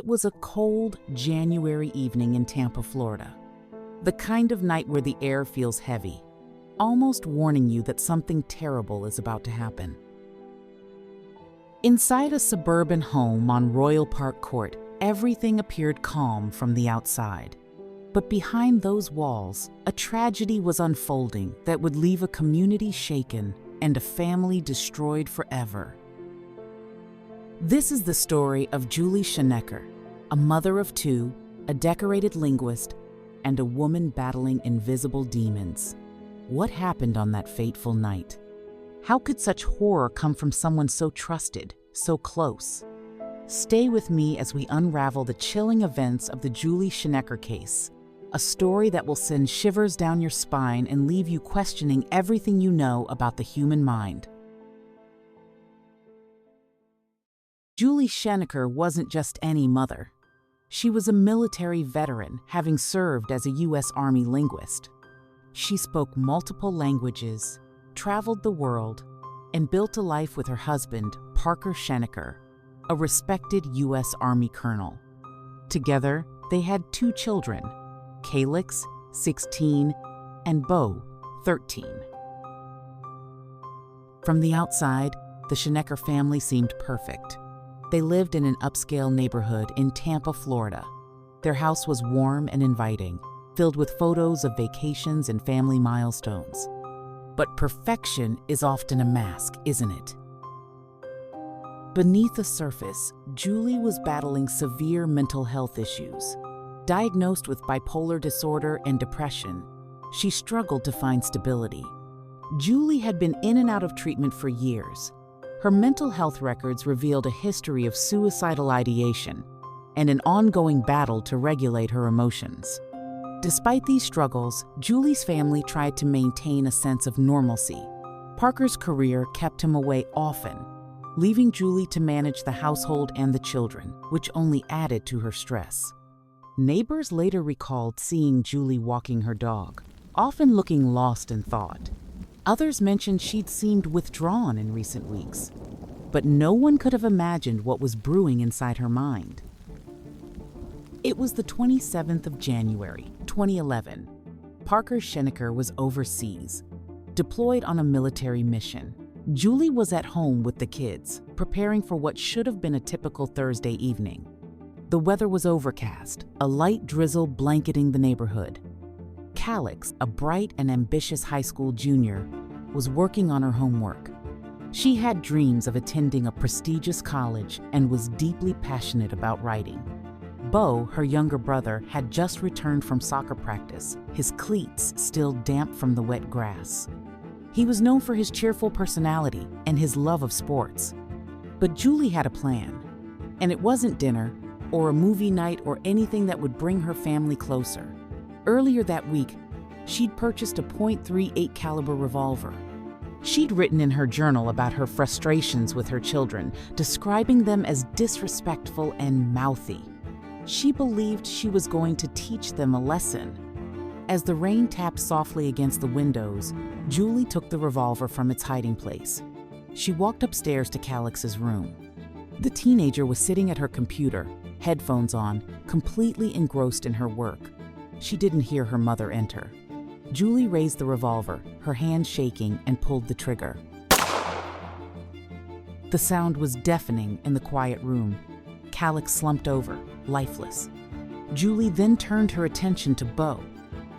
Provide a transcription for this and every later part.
It was a cold January evening in Tampa, Florida. The kind of night where the air feels heavy, almost warning you that something terrible is about to happen. Inside a suburban home on Royal Park Court, everything appeared calm from the outside. But behind those walls, a tragedy was unfolding that would leave a community shaken and a family destroyed forever. This is the story of Julie Schenecker, a mother of two, a decorated linguist, and a woman battling invisible demons. What happened on that fateful night? How could such horror come from someone so trusted, so close? Stay with me as we unravel the chilling events of the Julie Schenecker case, a story that will send shivers down your spine and leave you questioning everything you know about the human mind. Julie Schenecker wasn't just any mother. She was a military veteran, having served as a U.S. Army linguist. She spoke multiple languages, traveled the world, and built a life with her husband, Parker Schenecker, a respected U.S. Army colonel. Together, they had two children, Calyx, 16, and Beau, 13. From the outside, the Schenecker family seemed perfect. They lived in an upscale neighborhood in Tampa, Florida. Their house was warm and inviting, filled with photos of vacations and family milestones. But perfection is often a mask, isn't it? Beneath the surface, Julie was battling severe mental health issues. Diagnosed with bipolar disorder and depression, she struggled to find stability. Julie had been in and out of treatment for years. Her mental health records revealed a history of suicidal ideation and an ongoing battle to regulate her emotions. Despite these struggles, Julie's family tried to maintain a sense of normalcy. Parker's career kept him away often, leaving Julie to manage the household and the children, which only added to her stress. Neighbors later recalled seeing Julie walking her dog, often looking lost in thought. Others mentioned she'd seemed withdrawn in recent weeks, but no one could have imagined what was brewing inside her mind. It was the 27th of January, 2011. Parker Schenecker was overseas, deployed on a military mission. Julie was at home with the kids, preparing for what should have been a typical Thursday evening. The weather was overcast, a light drizzle blanketing the neighborhood. Calyx, a bright and ambitious high school junior, was working on her homework. She had dreams of attending a prestigious college and was deeply passionate about writing. Beau, her younger brother, had just returned from soccer practice, his cleats still damp from the wet grass. He was known for his cheerful personality and his love of sports. But Julie had a plan, and it wasn't dinner or a movie night or anything that would bring her family closer. Earlier that week, she'd purchased a .38 caliber revolver. She'd written in her journal about her frustrations with her children, describing them as disrespectful and mouthy. She believed she was going to teach them a lesson. As the rain tapped softly against the windows, Julie took the revolver from its hiding place. She walked upstairs to Calyx's room. The teenager was sitting at her computer, headphones on, completely engrossed in her work. She didn't hear her mother enter. Julie raised the revolver, her hand shaking, and pulled the trigger. The sound was deafening in the quiet room. Calyx slumped over, lifeless. Julie then turned her attention to Beau.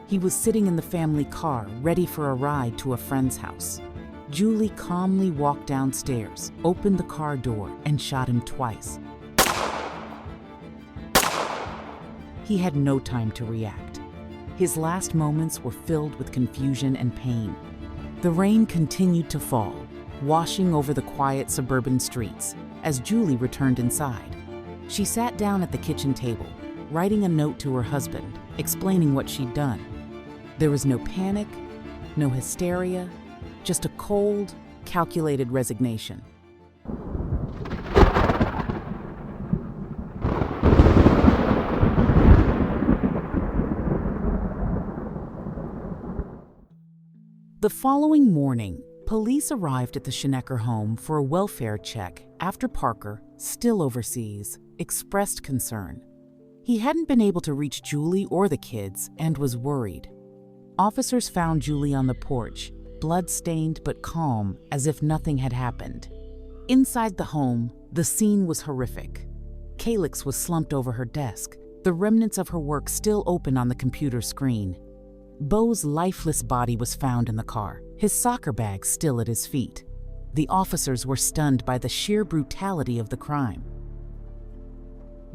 He was sitting in the family car, ready for a ride to a friend's house. Julie calmly walked downstairs, opened the car door, and shot him twice. He had no time to react. His last moments were filled with confusion and pain. The rain continued to fall, washing over the quiet suburban streets as Julie returned inside. She sat down at the kitchen table, writing a note to her husband, explaining what she'd done. There was no panic, no hysteria, just a cold, calculated resignation. The following morning, Police arrived at the Schenecker home for a welfare check after Parker, still overseas, expressed concern. He hadn't been able to reach Julie or the kids and was worried. Officers found Julie on the porch, blood-stained but calm, as if nothing had happened. Inside the home, the scene was horrific. Calyx was slumped over her desk, the remnants of her work still open on the computer screen. Beau's lifeless body was found in the car, his soccer bag still at his feet. The officers were stunned by the sheer brutality of the crime.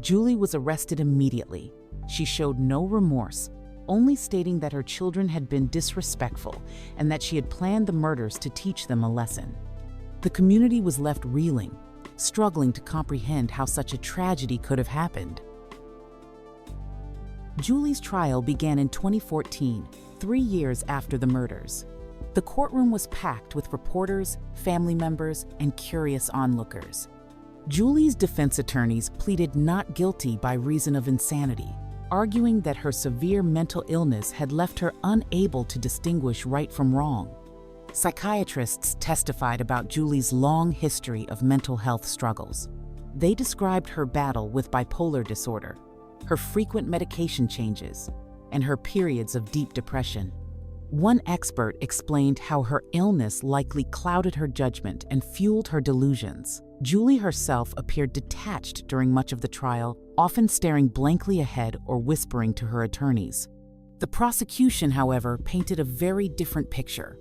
Julie was arrested immediately. She showed no remorse, only stating that her children had been disrespectful and that she had planned the murders to teach them a lesson. The community was left reeling, struggling to comprehend how such a tragedy could have happened. Julie's trial began in 2014, 3 years after the murders. The courtroom was packed with reporters, family members, and curious onlookers. Julie's defense attorneys pleaded not guilty by reason of insanity, arguing that her severe mental illness had left her unable to distinguish right from wrong. Psychiatrists testified about Julie's long history of mental health struggles. They described her battle with bipolar disorder, her frequent medication changes, and her periods of deep depression. One expert explained how her illness likely clouded her judgment and fueled her delusions. Julie herself appeared detached during much of the trial, often staring blankly ahead or whispering to her attorneys. The prosecution, however, painted a very different picture.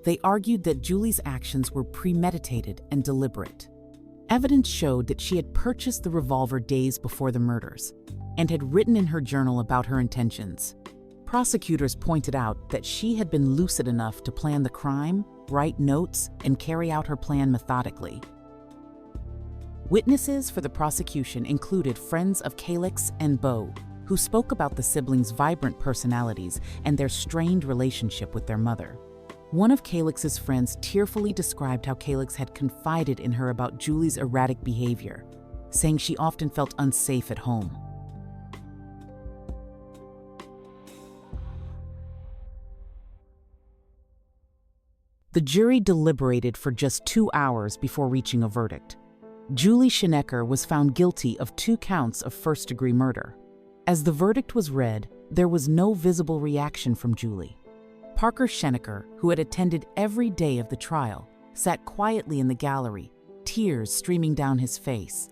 They argued that Julie's actions were premeditated and deliberate. Evidence showed that she had purchased the revolver days before the murders and had written in her journal about her intentions. Prosecutors pointed out that she had been lucid enough to plan the crime, write notes, and carry out her plan methodically. Witnesses for the prosecution included friends of Calyx and Beau, who spoke about the siblings' vibrant personalities and their strained relationship with their mother. One of Calyx's friends tearfully described how Calyx had confided in her about Julie's erratic behavior, saying she often felt unsafe at home. The jury deliberated for just 2 hours before reaching a verdict. Julie Schenecker was found guilty of 2 counts of first-degree murder. As the verdict was read, there was no visible reaction from Julie. Parker Schenecker, who had attended every day of the trial, sat quietly in the gallery, tears streaming down his face.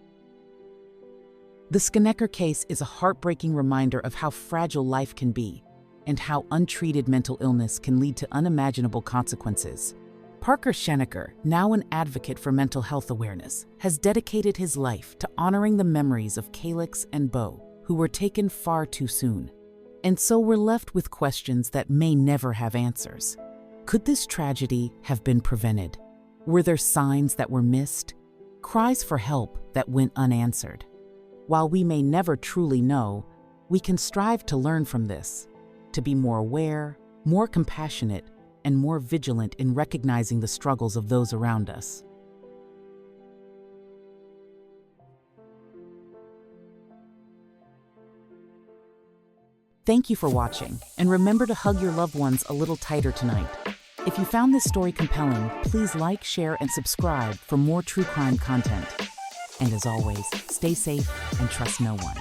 The Schenecker case is a heartbreaking reminder of how fragile life can be and how untreated mental illness can lead to unimaginable consequences. Parker Schenecker, now an advocate for mental health awareness, has dedicated his life to honoring the memories of Calyx and Beau, who were taken far too soon. And so we're left with questions that may never have answers. Could this tragedy have been prevented? Were there signs that were missed? Cries for help that went unanswered? While we may never truly know, we can strive to learn from this, to be more aware, more compassionate, and more vigilant in recognizing the struggles of those around us. Thank you for watching, and remember to hug your loved ones a little tighter tonight. If you found this story compelling, please like, share, and subscribe for more true crime content. And as always, stay safe and trust no one.